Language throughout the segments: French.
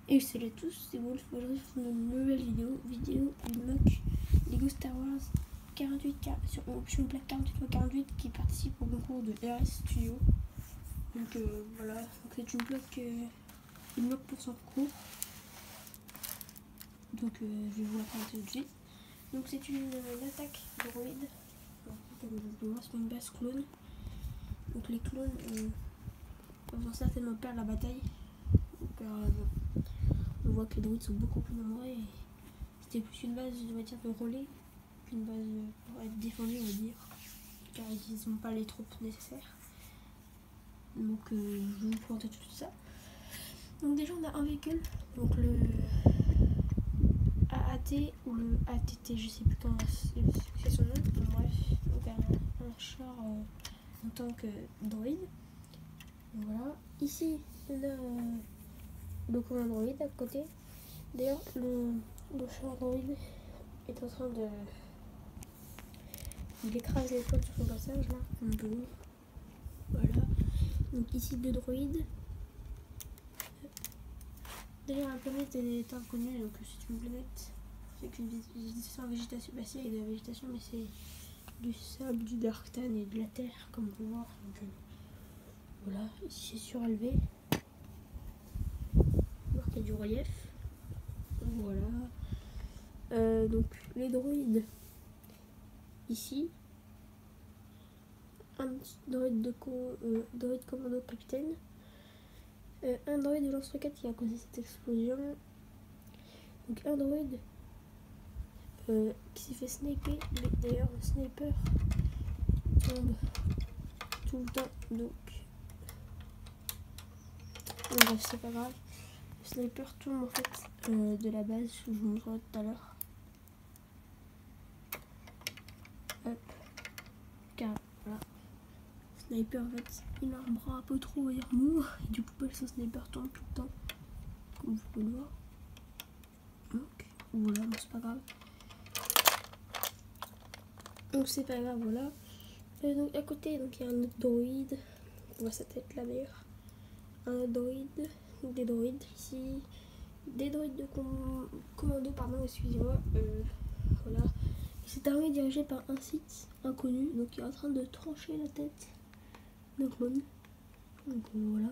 Et salut à tous, c'est Wolf. Aujourd'hui, je vous fais une nouvelle vidéo du mock Lego Star Wars 48K sur option plaque 48x48 qui participe au concours de RS Studio. Donc voilà, c'est une bloc pour son concours. Donc je vais vous la présenter tout de suite. Donc c'est une attaque droïde. Comme vous pouvez voir, c'est une base clone. Donc les clones vont certainement perdre la bataille. Car on voit que les droïdes sont beaucoup plus nombreux et c'était plus une base de relais qu'une base pour être défendue, on va dire, car ils n'ont pas les troupes nécessaires. Donc je vais vous présenter tout ça. Donc déjà on a un véhicule, donc le AAT ou le ATT, je sais plus comment c'est son nom, bref, donc un char en tant que droïde. Donc voilà, ici on a le commandant droïde à côté. D'ailleurs le char droïde est en train de... Il écrase les flottes sur son passage là, un peu. Voilà. Donc ici deux droïdes. D'ailleurs la planète est inconnue, donc c'est une planète avec une végétation. Bah si, il y a de la végétation, mais c'est du sable, du darktan et de la terre, comme on peut voir. Donc voilà, ici c'est surélevé. On voit qu'il y a du relief. Voilà. Donc les droïdes ici. Un droïde droïde commando capitaine. Un droïde de lance-roquette qui a causé cette explosion. Donc un droïde qui s'est fait sniper. Mais d'ailleurs le sniper tombe tout le temps. Donc bref, c'est pas grave. Le sniper tombe en fait de la base, je vous montrerai tout à l'heure. Hop. Car voilà. Sniper en fait il a un bras un peu trop mou et du coup son sniper tombe tout le temps, comme vous pouvez le voir. Donc voilà, mais c'est pas grave. Donc c'est pas grave, voilà. Donc à côté, donc il y a un autre droïde. On voit sa tête là d'ailleurs. Un autre droïde, des droïdes ici, des droïdes de commando, pardon, excusez-moi. Voilà. Cette armée est dirigée par un site inconnu, donc il est en train de trancher la tête d'un clone. Donc voilà.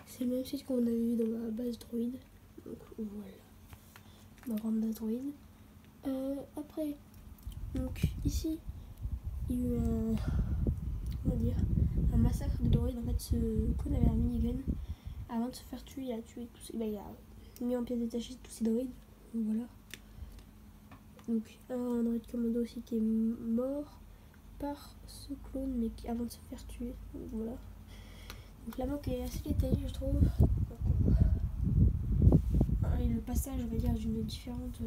C'est le même site qu'on avait vu dans ma base droïde. Donc voilà. Ma grande base droïde. Après, donc ici, il y a eu un massacre de droïdes. En fait, ce clone avait un minigun. Avant de se faire tuer, il a tué tous. Il a mis en pièces détachées tous ces droïdes. Donc voilà. Donc un droïde commando aussi qui est mort par ce clone, mais avant de se faire tuer. Donc voilà. Donc la manque est assez détaillée, je trouve. Et le passage, on va dire, d'une différente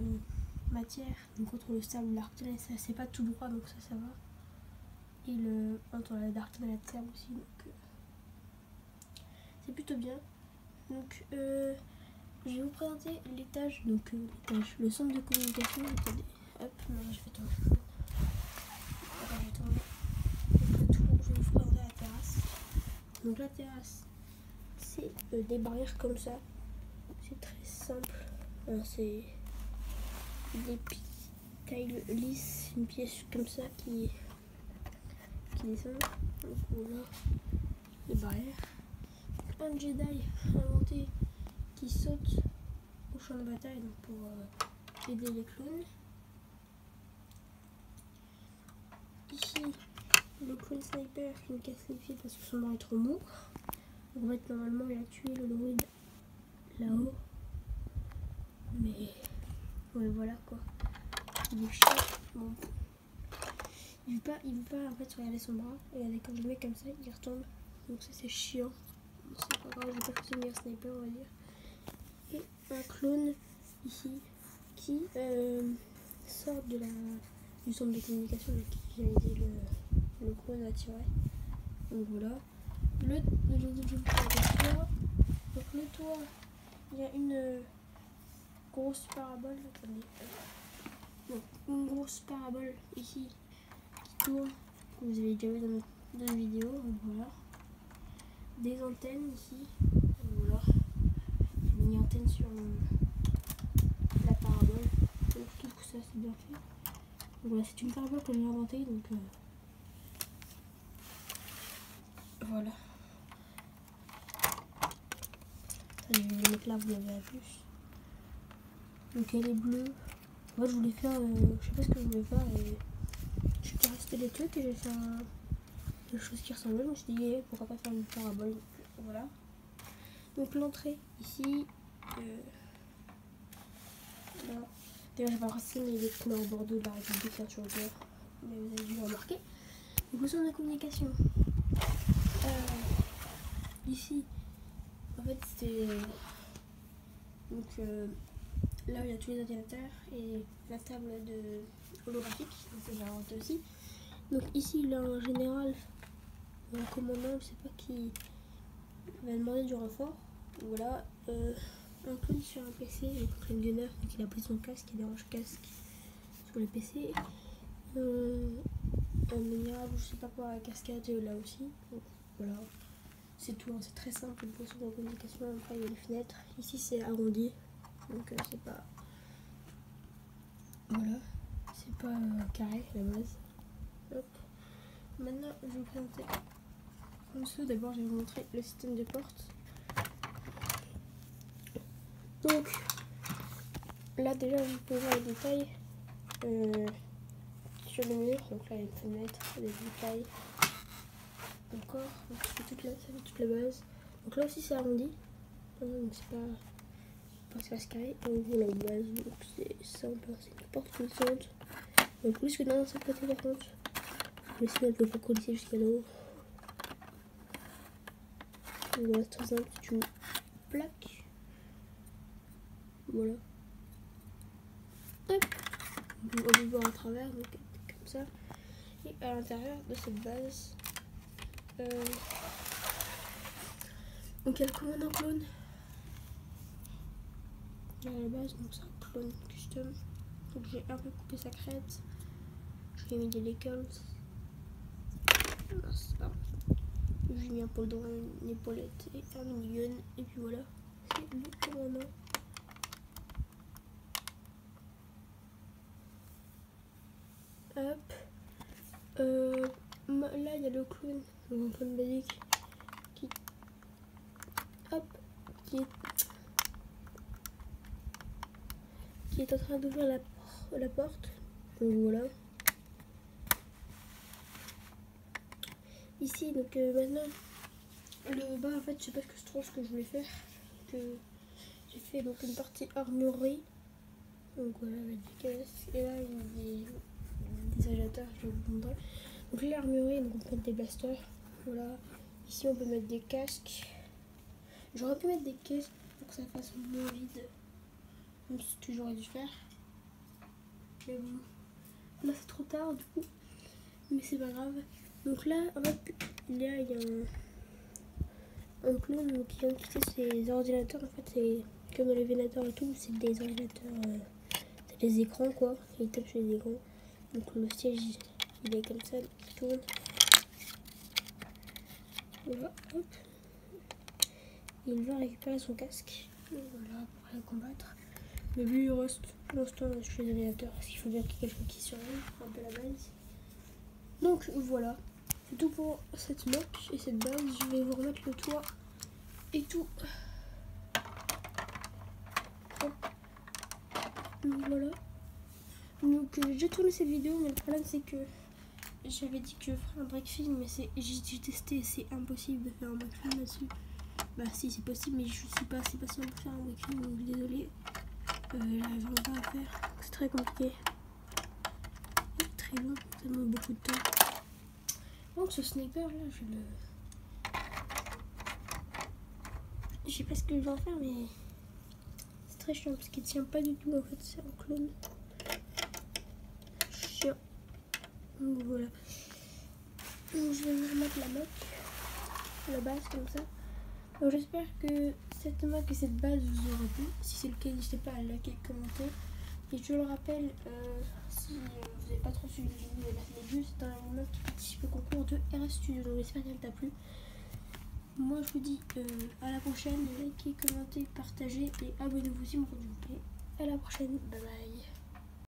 matière. Donc entre le sable et l'arctan, c'est pas tout droit, donc ça va. Et entre la darktan et la terre aussi, donc c'est plutôt bien. Donc je vais vous présenter l'étage, donc le centre de communication. Attendez, hop, non, je vais tomber. Je vais vous présenter la terrasse. Donc la terrasse, c'est des barrières comme ça. C'est très simple. C'est des tiles lisses, une pièce comme ça qui descend. Donc voilà, les barrières. Un Jedi inventé qui saute au champ de bataille donc pour aider les clones. Ici, le clone sniper qui me casse les pieds parce que son bras est trop mou. En fait, normalement, il a tué le droïde là-haut. Mais ouais, voilà quoi. Il est chiant. Bon. Il veut pas en fait regarder son bras. Regardez, quand je le mets comme ça, il retombe. Donc ça c'est chiant. C'est pas grave, je vais pas choisir le meilleur sniper, on va dire. Et un clone ici qui sort du centre de communication, donc j'avais dit le clone a tiré. Donc voilà. Donc le toit, il y a une grosse parabole. Attendez. Donc, une grosse parabole ici qui tourne, que vous avez déjà vu dans une vidéo. Donc voilà. Des antennes ici. Voilà. une antenne sur la parabole. Donc je trouve que ça c'est bien fait. Donc voilà, c'est une parabole que j'ai inventée, donc voilà. Je vais les mettre là, vous l'avez à plus. Donc elle est bleue. Moi je voulais faire, je sais pas ce que je voulais faire et je suis resté des trucs et j'ai fait des choses qui ressemblaient. Je me suis dit pourquoi pas faire une parabole. Donc, voilà. Donc l'entrée ici. Là. D'ailleurs j'ai pas racé mais les couleurs bordeaux de la République là sur le cœur. Mais vous avez dû le remarquer. Donc le centre de communication. Ici, en fait c'est donc là où il y a tous les ordinateurs et la table de holographique, donc ça j'ai inventé aussi. Donc ici là en général, un commandant, je sais pas qui va demander du renfort. Voilà, un clown sur un PC, le clown gunner, donc il a pris son casque, il dérange casque sur le PC. Un minérable, je sais pas quoi, la cascade là aussi. Donc, voilà, c'est tout, hein, c'est très simple pour son communication. Après il y a les fenêtres, ici c'est arrondi, donc c'est pas. Voilà, c'est pas carré la base. Hop. Maintenant je vais vous présenter en dessous. D'abord je vais vous montrer le système de porte. Donc là déjà vous pouvez voir les détails sur le mur. Donc là il y a une fenêtre, des détails. Encore, donc ça fait toute la base. Donc là aussi c'est arrondi. Donc c'est pas carré. Donc voilà la base, donc c'est simple, c'est une porte coulissante. Donc plus que dans cette côté par contre. Mais sinon elle peut pas coulisser jusqu'à là-haut. Voilà, très simple, c'est une plaque. Voilà. Hop. On peut voir à travers, donc comme ça. Et à l'intérieur de cette base, donc il y a le commandant clone. À la base, donc c'est un clone custom. Donc j'ai un peu coupé sa crête. Je lui ai mis des lecals. J'ai mis un poldron, une épaulette et un minigun. Et puis voilà, c'est le commandant. Hop. Là il y a le clown, donc un clown basique qui, hop, qui est en train d'ouvrir la porte. Donc voilà. Ici donc maintenant le bas, en fait je sais pas ce que je voulais faire, que j'ai fait donc une partie armurerie. Donc voilà, avec des caisses et là il y a des agitateurs, je vais vous montrer. Donc là l'armurerie, donc on peut mettre des blasters. Voilà, ici on peut mettre des casques. J'aurais pu mettre des caisses pour que ça fasse moins vide, même si c'est ce que j'aurais dû faire. Mais bon, là c'est trop tard du coup, mais c'est pas grave. Donc là en fait il y a un clown qui vient de quitter ses ordinateurs. En fait c'est comme dans les Vénateurs et tout, c'est des ordinateurs, c'est des écrans quoi, il tape sur les écrans. Donc le siège il est comme ça, il tourne. Voilà, hop. Il va récupérer son casque. Et voilà, pour aller combattre. Mais lui il reste pour l'instant chez les ordinateurs parce qu'il faut bien qu'il y ait quelqu'un qui surveille un peu la base. Donc voilà, c'est tout pour cette map et cette base. Je vais vous remettre le toit et tout. Donc voilà. Donc j'ai tourné cette vidéo, mais le problème c'est que j'avais dit que je ferais un break film, mais j'ai testé, c'est impossible de faire un break film là-dessus. Bah si c'est possible, mais je suis pas assez patient pour faire un break film, donc désolé. J'arrive pas à faire, c'est très compliqué. C'est très long, ça demande beaucoup de temps. Donc ce sniper là, je sais pas ce que je vais en faire, mais c'est très chiant parce qu'il tient pas du tout en fait, c'est un clone. Chiant. Donc voilà. Donc je vais vous remettre la map, la base comme ça. Donc j'espère que cette map et cette base vous aura plu. Si c'est le cas, n'hésitez pas à liker, commenter. Et je le rappelle, si vous n'avez pas trop suivi les vidéos, c'est une map qui participe au concours de RS Studio. Donc j'espère qu'elle t'a plu. Moi je vous dis à la prochaine, likez, commentez, partagez et abonnez-vous si vous voulez. À la prochaine, bye bye.